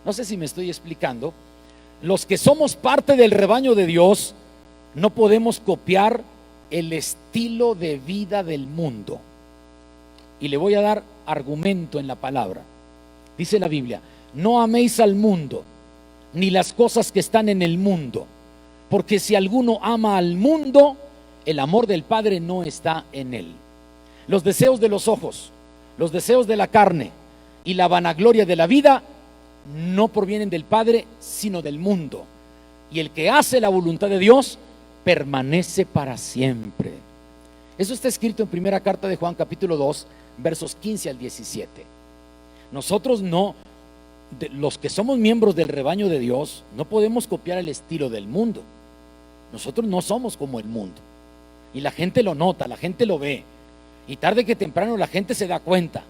No sé si me estoy explicando. Los que somos parte del rebaño de Dios no podemos copiar el estilo de vida del mundo. Y le voy a dar argumento en la palabra. Dice la Biblia: no améis al mundo, ni las cosas que están en el mundo, porque si alguno ama al mundo, el amor del Padre no está en él. Los deseos de los ojos, los deseos de la carne y la vanagloria de la vida no provienen del Padre, sino del mundo. Y el que hace la voluntad de Dios permanece para siempre. Eso está escrito en primera carta de Juan, capítulo 2, versos 15 al 17. Nosotros no, los que somos miembros del rebaño de Dios, no podemos copiar el estilo del mundo. Nosotros no somos como el mundo. Y la gente lo nota, la gente lo ve. Y tarde que temprano la gente se da cuenta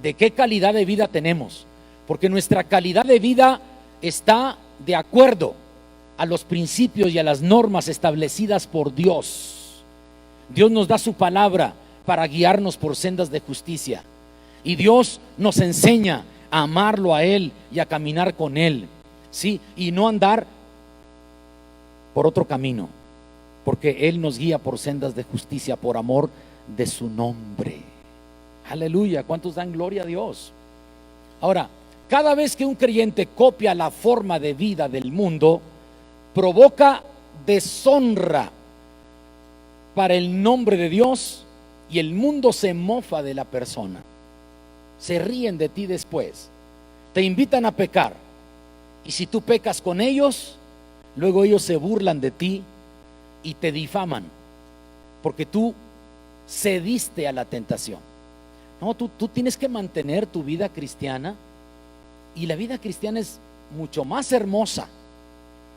de qué calidad de vida tenemos. Porque nuestra calidad de vida está de acuerdo a los principios y a las normas establecidas por Dios. Dios nos da su palabra para guiarnos por sendas de justicia. Y Dios nos enseña a amarlo a Él y a caminar con Él, ¿sí? Y no andar por otro camino, porque Él nos guía por sendas de justicia por amor de su nombre. Aleluya, ¿cuántos dan gloria a Dios? Ahora, cada vez que un creyente copia la forma de vida del mundo, provoca deshonra para el nombre de Dios, y el mundo se mofa de la persona. Se ríen de ti después, te invitan a pecar, y si tú pecas con ellos, luego ellos se burlan de ti y te difaman, porque tú cediste a la tentación. No, tú tienes que mantener tu vida cristiana, y la vida cristiana es mucho más hermosa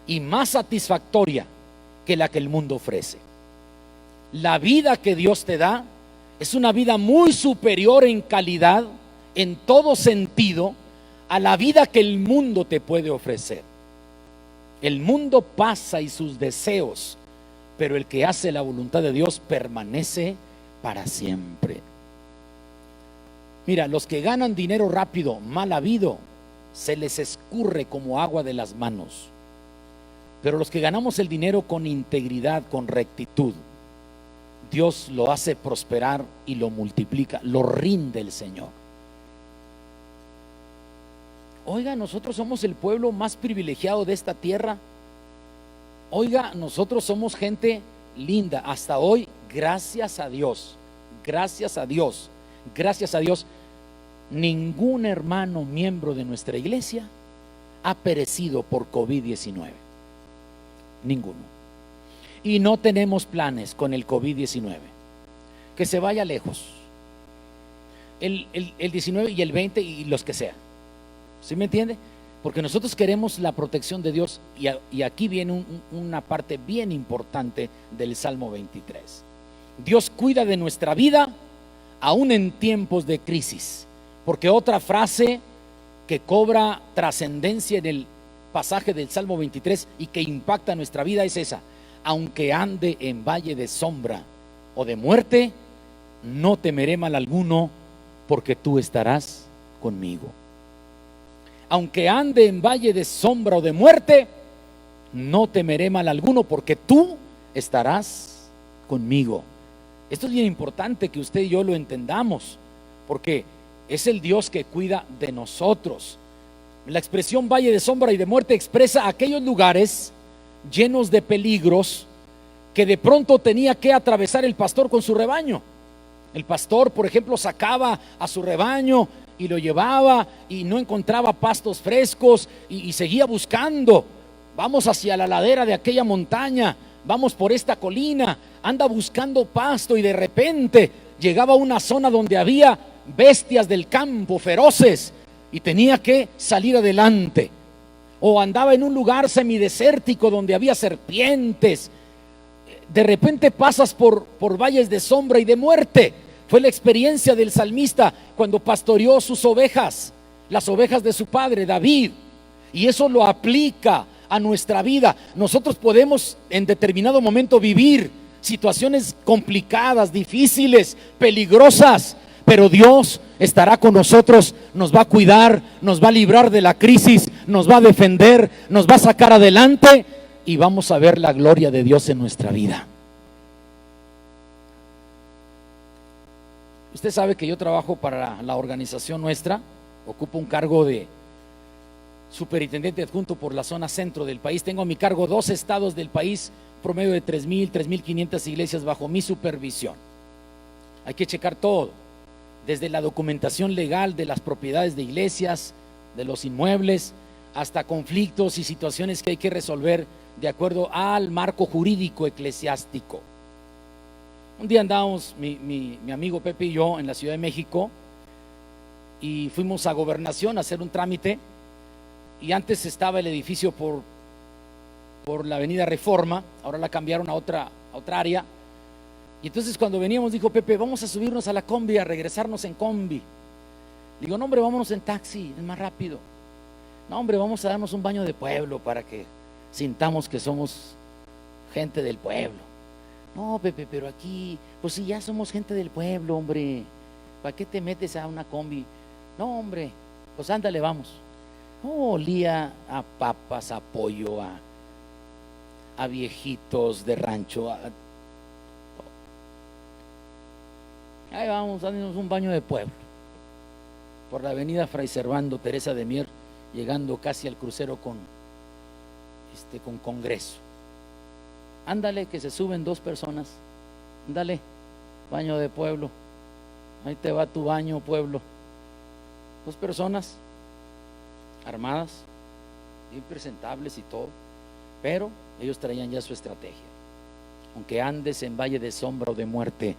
y más satisfactoria que la que el mundo ofrece. La vida que Dios te da es una vida muy superior en calidad, en todo sentido, a la vida que el mundo te puede ofrecer. El mundo pasa y sus deseos, pero el que hace la voluntad de Dios permanece para siempre. Mira, los que ganan dinero rápido, mal habido, se les escurre como agua de las manos. Pero los que ganamos el dinero con integridad, con rectitud, Dios lo hace prosperar y lo multiplica, lo rinde el Señor. Oiga, nosotros somos el pueblo más privilegiado de esta tierra. Oiga, nosotros somos gente linda. Hasta hoy, gracias a Dios, gracias a Dios, gracias a Dios, ningún hermano miembro de nuestra iglesia ha perecido por COVID-19. Ninguno. Y no tenemos planes con el COVID-19. Que se vaya lejos. El 19 y el 20 y los que sean. ¿Sí me entiende? Porque nosotros queremos la protección de Dios, y aquí viene una parte bien importante del Salmo 23. Dios cuida de nuestra vida aún en tiempos de crisis. Porque otra frase que cobra trascendencia en el pasaje del Salmo 23 y que impacta nuestra vida es esa: aunque ande en valle de sombra o de muerte, no temeré mal alguno, porque tú estarás conmigo. Aunque ande en valle de sombra o de muerte, no temeré mal alguno, porque tú estarás conmigo. Esto es bien importante que usted y yo lo entendamos, porque es el Dios que cuida de nosotros. La expresión valle de sombra y de muerte expresa aquellos lugares llenos de peligros que de pronto tenía que atravesar el pastor con su rebaño. El pastor, por ejemplo, sacaba a su rebaño y lo llevaba y no encontraba pastos frescos y seguía buscando. Vamos hacia la ladera de aquella montaña, vamos por esta colina, anda buscando pasto, y de repente llegaba a una zona donde había bestias del campo feroces y tenía que salir adelante. O andaba en un lugar semidesértico donde había serpientes. De repente pasas por valles de sombra y de muerte. Fue la experiencia del salmista cuando pastoreó sus ovejas, las ovejas de su padre David. Y eso lo aplica a nuestra vida. Nosotros podemos en determinado momento vivir situaciones complicadas, difíciles, peligrosas, pero Dios estará con nosotros, nos va a cuidar, nos va a librar de la crisis, nos va a defender, nos va a sacar adelante, y vamos a ver la gloria de Dios en nuestra vida. Usted sabe que yo trabajo para la organización nuestra, ocupo un cargo de superintendente adjunto por la zona centro del país. Tengo a mi cargo 2 estados del país, promedio de 3,000, 3,500 iglesias bajo mi supervisión. Hay que checar todo, desde la documentación legal de las propiedades de iglesias, de los inmuebles, hasta conflictos y situaciones que hay que resolver de acuerdo al marco jurídico eclesiástico. Un día andábamos mi amigo Pepe y yo en la Ciudad de México y fuimos a Gobernación a hacer un trámite, y antes estaba el edificio por la avenida Reforma, ahora la cambiaron a otra área. Y entonces cuando veníamos dijo Pepe, vamos a subirnos a la combi, a regresarnos en combi. Le digo, no hombre, vámonos en taxi, es más rápido. No hombre, vamos a darnos un baño de pueblo para que sintamos que somos gente del pueblo. No Pepe, pero aquí, pues si ya somos gente del pueblo, hombre, ¿para qué te metes a una combi? No hombre, pues ándale, vamos. No, olía a papas, a pollo, a viejitos de rancho. Ahí vamos, dándonos un baño de pueblo por la avenida Fray Servando Teresa de Mier, llegando casi al crucero con Congreso. Ándale, que se suben 2 personas. Ándale, baño de pueblo. Ahí te va tu baño, pueblo. 2 personas armadas, bien presentables y todo, pero ellos traían ya su estrategia. Aunque andes en valle de sombra o de muerte,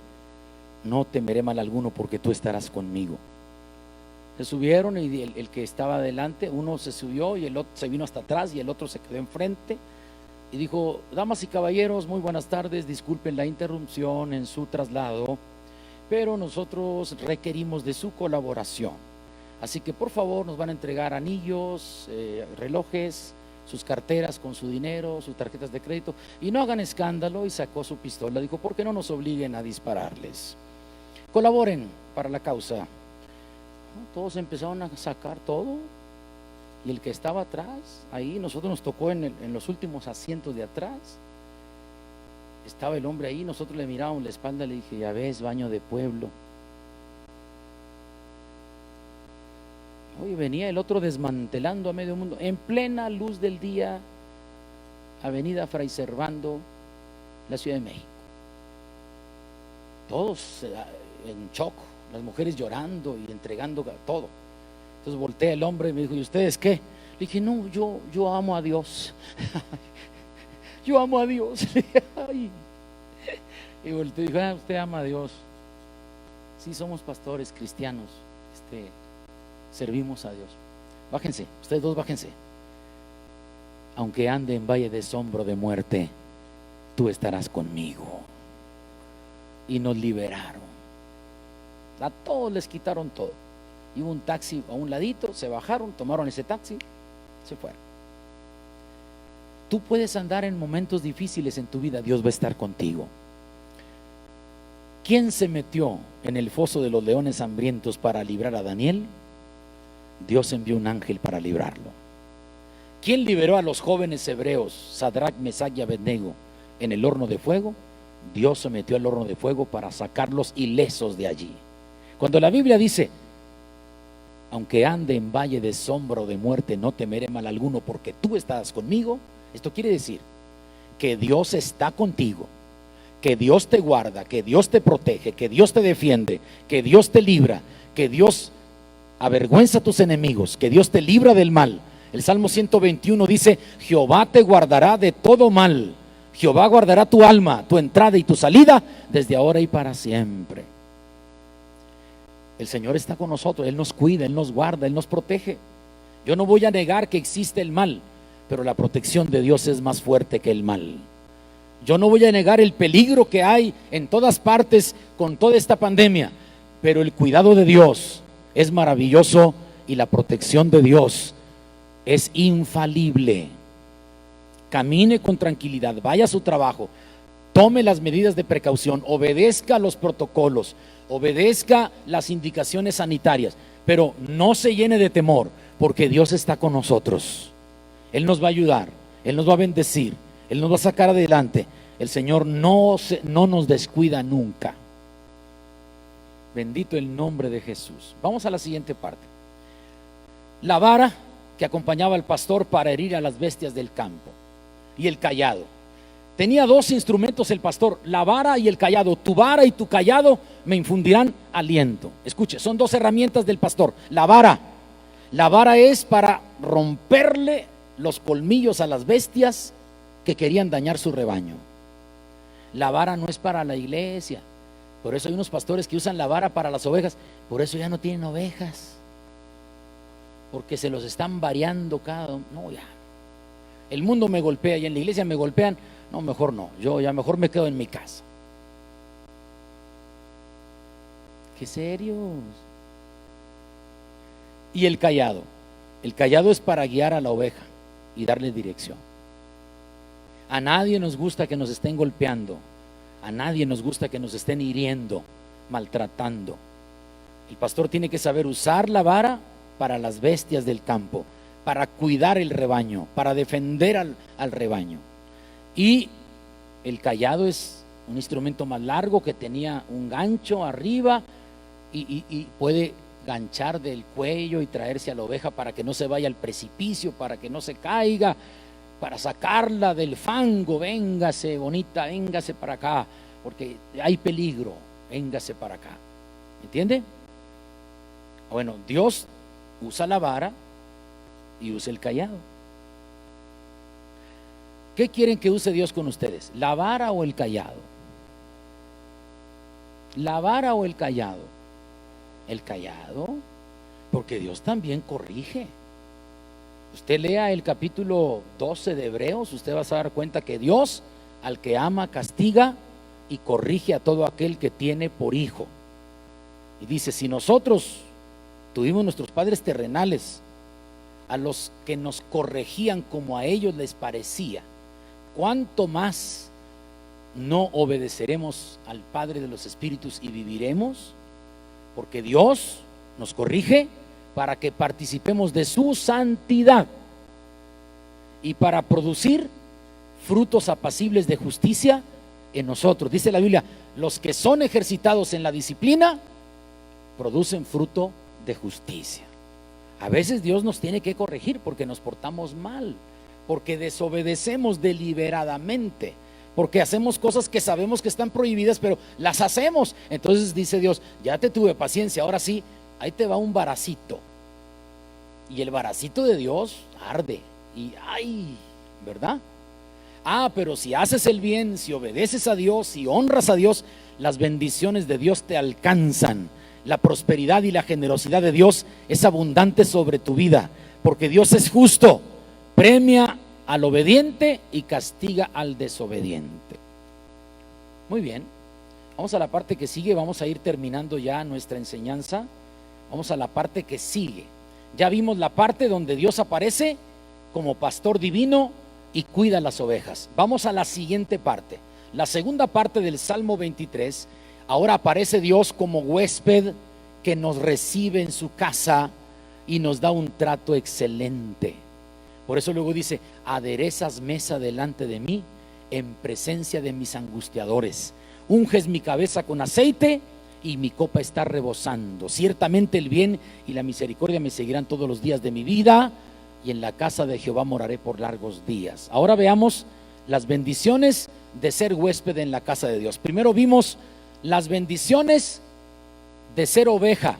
no temeré mal alguno, porque tú estarás conmigo. Se subieron y el que estaba adelante, uno se subió y el otro se vino hasta atrás y el otro se quedó enfrente y dijo, damas y caballeros, muy buenas tardes, disculpen la interrupción en su traslado, pero nosotros requerimos de su colaboración. Así que por favor nos van a entregar anillos, relojes, sus carteras con su dinero, sus tarjetas de crédito, y no hagan escándalo. Y sacó su pistola, dijo, ¿por qué no nos obliguen a dispararles? Colaboren para la causa. Todos empezaron a sacar todo, y el que estaba atrás, ahí nosotros nos tocó en los últimos asientos de atrás, estaba el hombre ahí, nosotros le mirábamos la espalda, le dije, ya ves, baño de pueblo. Hoy venía el otro desmantelando a medio mundo, en plena luz del día, avenida Fray Servando, la Ciudad de México. Todos en shock, las mujeres llorando y entregando todo. Entonces voltea el hombre y me dijo, ¿y ustedes qué? Le dije, no, yo amo a Dios. Yo amo a Dios. Y volteé y dije, usted ama a Dios. Sí, somos pastores cristianos, servimos a Dios. Bájense, ustedes 2 bájense. Aunque ande en valle de sombra de muerte, tú estarás conmigo. Y nos liberaron. A todos les quitaron todo. Y hubo un taxi a un ladito, se bajaron, tomaron ese taxi, se fueron. Tú puedes andar en momentos difíciles en tu vida, Dios va a estar contigo. ¿Quién se metió en el foso de los leones hambrientos para librar a Daniel? Dios envió un ángel para librarlo. ¿Quién liberó a los jóvenes hebreos, Sadrach, Mesach y Abednego, en el horno de fuego? Dios se metió al horno de fuego para sacarlos ilesos de allí. Cuando la Biblia dice, aunque ande en valle de sombra o de muerte, no temeré mal alguno, porque tú estás conmigo, esto quiere decir que Dios está contigo, que Dios te guarda, que Dios te protege, que Dios te defiende, que Dios te libra, que Dios avergüenza a tus enemigos, que Dios te libra del mal. El Salmo 121 dice, Jehová te guardará de todo mal, Jehová guardará tu alma, tu entrada y tu salida, desde ahora y para siempre. El Señor está con nosotros, Él nos cuida, Él nos guarda, Él nos protege. Yo no voy a negar que existe el mal, pero la protección de Dios es más fuerte que el mal. Yo no voy a negar el peligro que hay en todas partes con toda esta pandemia, pero el cuidado de Dios es maravilloso y la protección de Dios es infalible. Camine con tranquilidad, vaya a su trabajo, tome las medidas de precaución, obedezca los protocolos, obedezca las indicaciones sanitarias, pero no se llene de temor, porque Dios está con nosotros. Él nos va a ayudar, Él nos va a bendecir, Él nos va a sacar adelante. El Señor no nos descuida nunca. Bendito el nombre de Jesús. Vamos a la siguiente parte. la vara que acompañaba al pastor para herir a las bestias del campo y el cayado. Tenía dos instrumentos el pastor, la vara y el cayado. Tu vara y tu cayado me infundirán aliento. Escuche, son dos herramientas del pastor. La vara es para romperle los colmillos a las bestias que querían dañar su rebaño. La vara no es para la iglesia. Por eso hay unos pastores que usan la vara para las ovejas. Por eso ya no tienen ovejas, porque se los están variando no, ya. El mundo me golpea y en la iglesia me golpean. No, mejor no, yo ya mejor me quedo en mi casa. Qué serios. Y el cayado es para guiar a la oveja y darle dirección. A nadie nos gusta que nos estén golpeando, a nadie nos gusta que nos estén hiriendo, maltratando. El pastor tiene que saber usar la vara para las bestias del campo, para cuidar el rebaño, para defender al rebaño. Y el cayado es un instrumento más largo que tenía un gancho arriba y puede ganchar del cuello y traerse a la oveja para que no se vaya al precipicio, para que no se caiga, para sacarla del fango. Véngase bonita, véngase para acá, porque hay peligro, véngase para acá. ¿Entiende? Bueno, Dios usa la vara y usa el cayado. ¿Qué quieren que use Dios con ustedes? ¿La vara o el cayado? ¿La vara o el cayado? El cayado, porque Dios también corrige. Usted lea el capítulo 12 de Hebreos, usted va a dar cuenta que Dios al que ama castiga y corrige a todo aquel que tiene por hijo. Y dice, si nosotros tuvimos nuestros padres terrenales, a los que nos corregían como a ellos les parecía, ¿cuánto más no obedeceremos al Padre de los Espíritus y viviremos? Porque Dios nos corrige para que participemos de su santidad y para producir frutos apacibles de justicia en nosotros. Dice la Biblia, los que son ejercitados en la disciplina producen fruto de justicia. A veces Dios nos tiene que corregir porque nos portamos mal, porque desobedecemos deliberadamente, porque hacemos cosas que sabemos que están prohibidas, pero las hacemos. Entonces dice Dios, ya te tuve paciencia, ahora sí, ahí te va un varacito. Y el varacito de Dios arde. Y ay, ¿verdad? Pero si haces el bien, si obedeces a Dios, si honras a Dios, las bendiciones de Dios te alcanzan. La prosperidad y la generosidad de Dios es abundante sobre tu vida, porque Dios es justo, premia al obediente y castiga al desobediente. Muy bien, vamos a la parte que sigue, vamos a ir terminando ya nuestra enseñanza. Vamos a la parte que sigue. Ya vimos la parte donde Dios aparece como pastor divino y cuida las ovejas. Vamos a la siguiente parte, la segunda parte del Salmo 23. Ahora aparece Dios como huésped que nos recibe en su casa y nos da un trato excelente. Por eso luego dice, aderezas mesa delante de mí en presencia de mis angustiadores. Unges mi cabeza con aceite y mi copa está rebosando. Ciertamente el bien y la misericordia me seguirán todos los días de mi vida, y en la casa de Jehová moraré por largos días. Ahora veamos las bendiciones de ser huésped en la casa de Dios. Primero vimos las bendiciones de ser oveja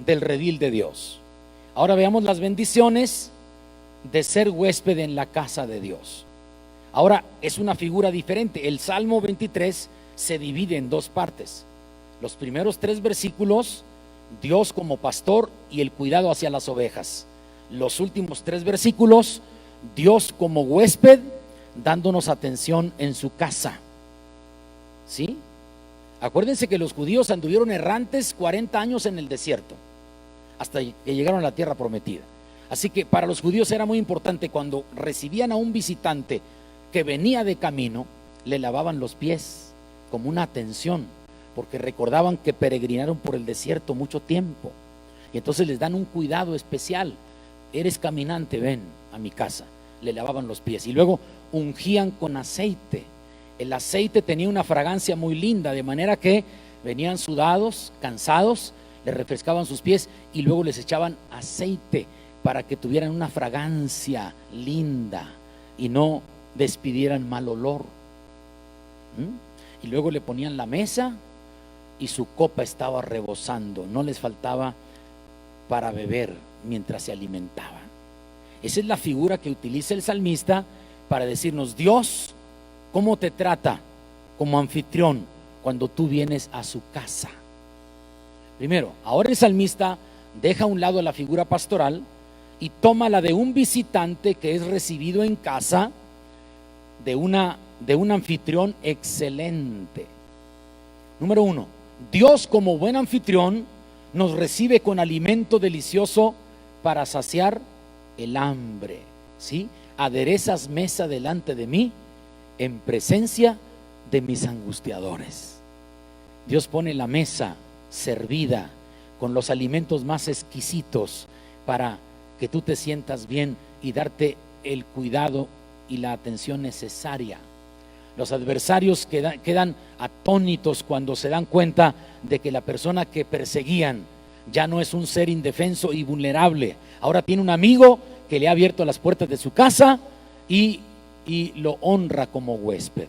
del redil de Dios. Ahora veamos las bendiciones de ser huésped en la casa de Dios. Ahora es una figura diferente. El Salmo 23 se divide en dos partes. Los primeros 3 versículos, Dios como pastor y el cuidado hacia las ovejas. Los últimos 3 versículos, Dios como huésped dándonos atención en su casa. ¿Sí? Acuérdense que los judíos anduvieron errantes 40 años en el desierto hasta que llegaron a la tierra prometida. Así que para los judíos era muy importante, cuando recibían a un visitante que venía de camino, le lavaban los pies como una atención, porque recordaban que peregrinaron por el desierto mucho tiempo, y entonces les dan un cuidado especial. Eres caminante, ven a mi casa. Le lavaban los pies y luego ungían con aceite. El aceite tenía una fragancia muy linda, de manera que venían sudados, cansados, les refrescaban sus pies y luego les echaban aceite para que tuvieran una fragancia linda y no despidieran mal olor. Y luego le ponían la mesa y su copa estaba rebosando, no les faltaba para beber mientras se alimentaban. Esa es la figura que utiliza el salmista para decirnos: Dios, ¿cómo te trata como anfitrión cuando tú vienes a su casa? Primero, ahora el salmista deja a un lado la figura pastoral y toma la de un visitante que es recibido en casa de un anfitrión excelente. Número uno, Dios como buen anfitrión nos recibe con alimento delicioso para saciar el hambre, ¿sí? Aderezas mesa delante de mí en presencia de mis angustiadores. Dios pone la mesa servida con los alimentos más exquisitos para que tú te sientas bien y darte el cuidado y la atención necesaria. Los adversarios quedan atónitos cuando se dan cuenta de que la persona que perseguían ya no es un ser indefenso y vulnerable. Ahora tiene un amigo que le ha abierto las puertas de su casa y lo honra como huésped.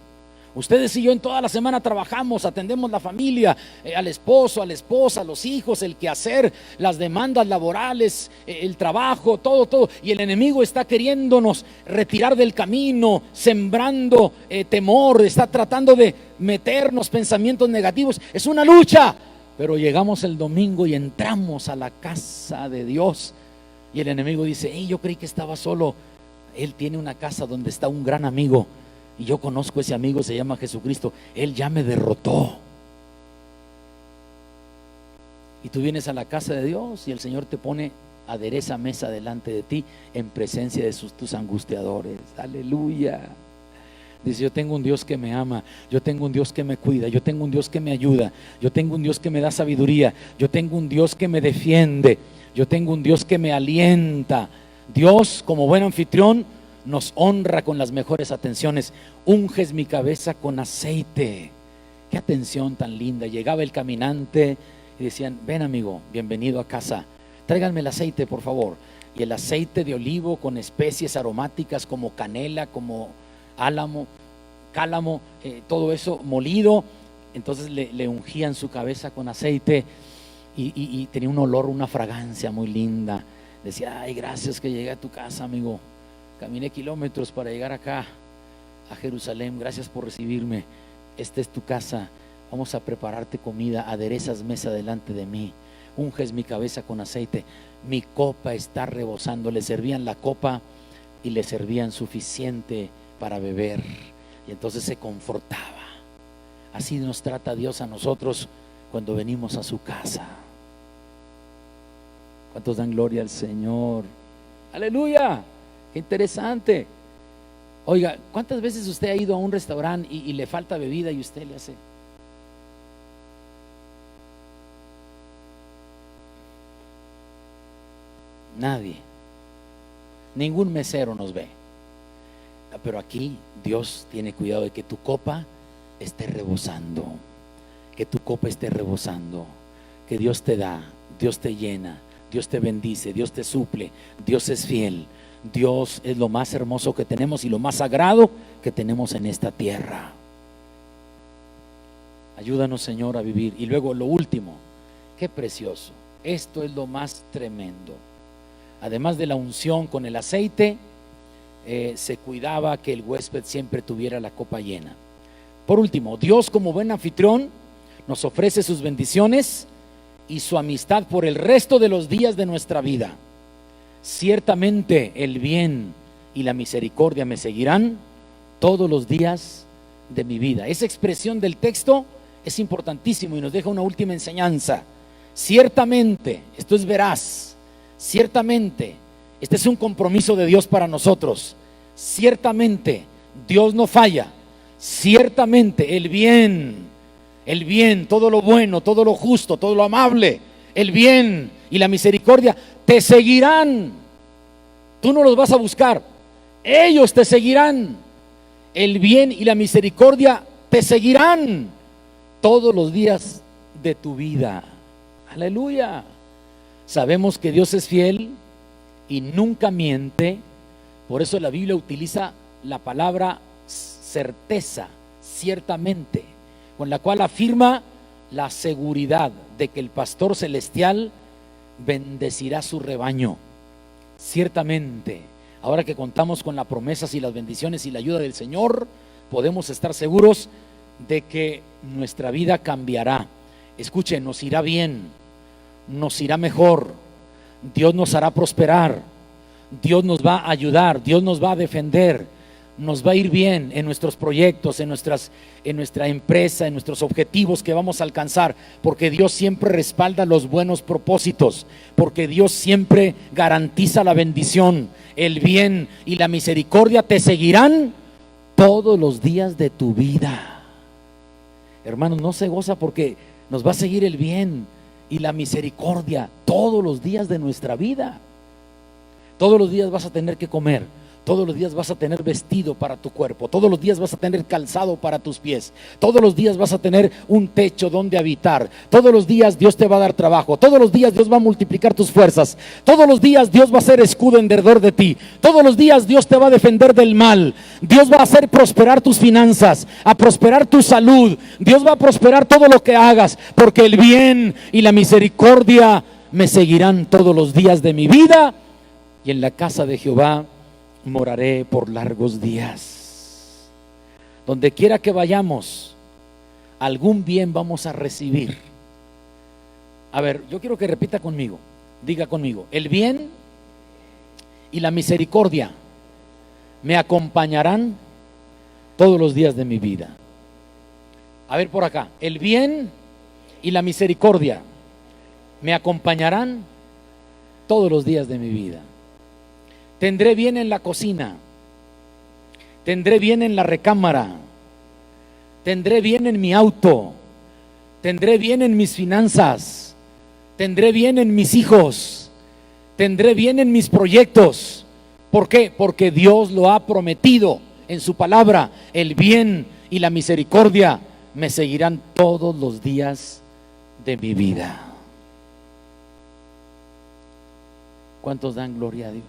Ustedes y yo en toda la semana trabajamos, atendemos la familia, al esposo, a la esposa, a los hijos, el quehacer, las demandas laborales, el trabajo, todo. Y el enemigo está queriéndonos retirar del camino, sembrando temor, está tratando de meternos pensamientos negativos. Es una lucha, pero llegamos el domingo y entramos a la casa de Dios. Y el enemigo dice: yo creí que estaba solo. Él tiene una casa donde está un gran amigo. Y yo conozco ese amigo, se llama Jesucristo. Él ya me derrotó. Y tú vienes a la casa de Dios y el Señor te pone adereza mesa delante de ti en presencia de tus angustiadores. Aleluya. Dice: yo tengo un Dios que me ama, yo tengo un Dios que me cuida, yo tengo un Dios que me ayuda, yo tengo un Dios que me da sabiduría, yo tengo un Dios que me defiende, yo tengo un Dios que me alienta. Dios, como buen anfitrión, nos honra con las mejores atenciones. Unges mi cabeza con aceite. Qué atención tan linda. Llegaba el caminante y decían: ven amigo, bienvenido a casa, tráiganme el aceite por favor. Y el aceite de olivo con especies aromáticas como canela, como cálamo, todo eso molido. Entonces le ungían su cabeza con aceite y tenía un olor, una fragancia muy linda. Decía: ay, gracias que llegué a tu casa, amigo. Caminé kilómetros para llegar acá a Jerusalén. Gracias por recibirme. Esta es tu casa. Vamos a prepararte comida. Aderezas mesa delante de mí. Unges mi cabeza con aceite. Mi copa está rebosando. Le servían la copa y le servían suficiente para beber. Y entonces se confortaba. Así nos trata Dios a nosotros cuando venimos a su casa. ¿Cuántos dan gloria al Señor? ¡Aleluya! ¡Qué interesante! Oiga, ¿cuántas veces usted ha ido a un restaurante y le falta bebida y usted le hace? Nadie. Ningún mesero nos ve. Pero aquí Dios tiene cuidado de que tu copa esté rebosando. Que tu copa esté rebosando. Que Dios te da, Dios te llena, Dios te bendice, Dios te suple, Dios es fiel. Dios es lo más hermoso que tenemos y lo más sagrado que tenemos en esta tierra. Ayúdanos, Señor, a vivir. Y luego lo último, qué precioso. Esto es lo más tremendo. Además de la unción con el aceite, se cuidaba que el huésped siempre tuviera la copa llena. Por último, Dios como buen anfitrión nos ofrece sus bendiciones y su amistad por el resto de los días de nuestra vida. Ciertamente el bien y la misericordia me seguirán todos los días de mi vida. Esa expresión del texto es importantísimo y nos deja una última enseñanza. Ciertamente, esto es veraz, ciertamente, este es un compromiso de Dios para nosotros. Ciertamente, Dios no falla. Ciertamente, el bien, todo lo bueno, todo lo justo, todo lo amable, el bien y la misericordia te seguirán. Tú no los vas a buscar, ellos te seguirán. El bien y la misericordia te seguirán todos los días de tu vida. Aleluya. Sabemos que Dios es fiel y nunca miente. Por eso la Biblia utiliza la palabra certeza, ciertamente, con la cual afirma la seguridad de que el pastor celestial bendecirá su rebaño. Ciertamente, ahora que contamos con las promesas y las bendiciones y la ayuda del Señor, podemos estar seguros de que nuestra vida cambiará. Escuchen, nos irá bien, nos irá mejor, Dios nos hará prosperar, Dios nos va a ayudar, Dios nos va a defender, nos va a ir bien en nuestros proyectos, en nuestra empresa, en nuestros objetivos que vamos a alcanzar, porque Dios siempre respalda los buenos propósitos, porque Dios siempre garantiza la bendición, el bien y la misericordia te seguirán todos los días de tu vida. Hermanos, no se goza porque nos va a seguir el bien y la misericordia todos los días de nuestra vida. Todos los días vas a tener que comer, todos los días vas a tener vestido para tu cuerpo, todos los días vas a tener calzado para tus pies, todos los días vas a tener un techo donde habitar, todos los días Dios te va a dar trabajo, todos los días Dios va a multiplicar tus fuerzas, todos los días Dios va a ser escudo en derredor de ti, todos los días Dios te va a defender del mal, Dios va a hacer prosperar tus finanzas, a prosperar tu salud, Dios va a prosperar todo lo que hagas, porque el bien y la misericordia me seguirán todos los días de mi vida, y en la casa de Jehová moraré por largos días. Donde quiera que vayamos, algún bien vamos a recibir. A ver, yo quiero que repita conmigo, diga conmigo: el bien y la misericordia me acompañarán todos los días de mi vida. A ver por acá: el bien y la misericordia me acompañarán todos los días de mi vida. Tendré bien en la cocina, tendré bien en la recámara, tendré bien en mi auto, tendré bien en mis finanzas, tendré bien en mis hijos, tendré bien en mis proyectos. ¿Por qué? Porque Dios lo ha prometido en su palabra. El bien y la misericordia me seguirán todos los días de mi vida. ¿Cuántos dan gloria a Dios?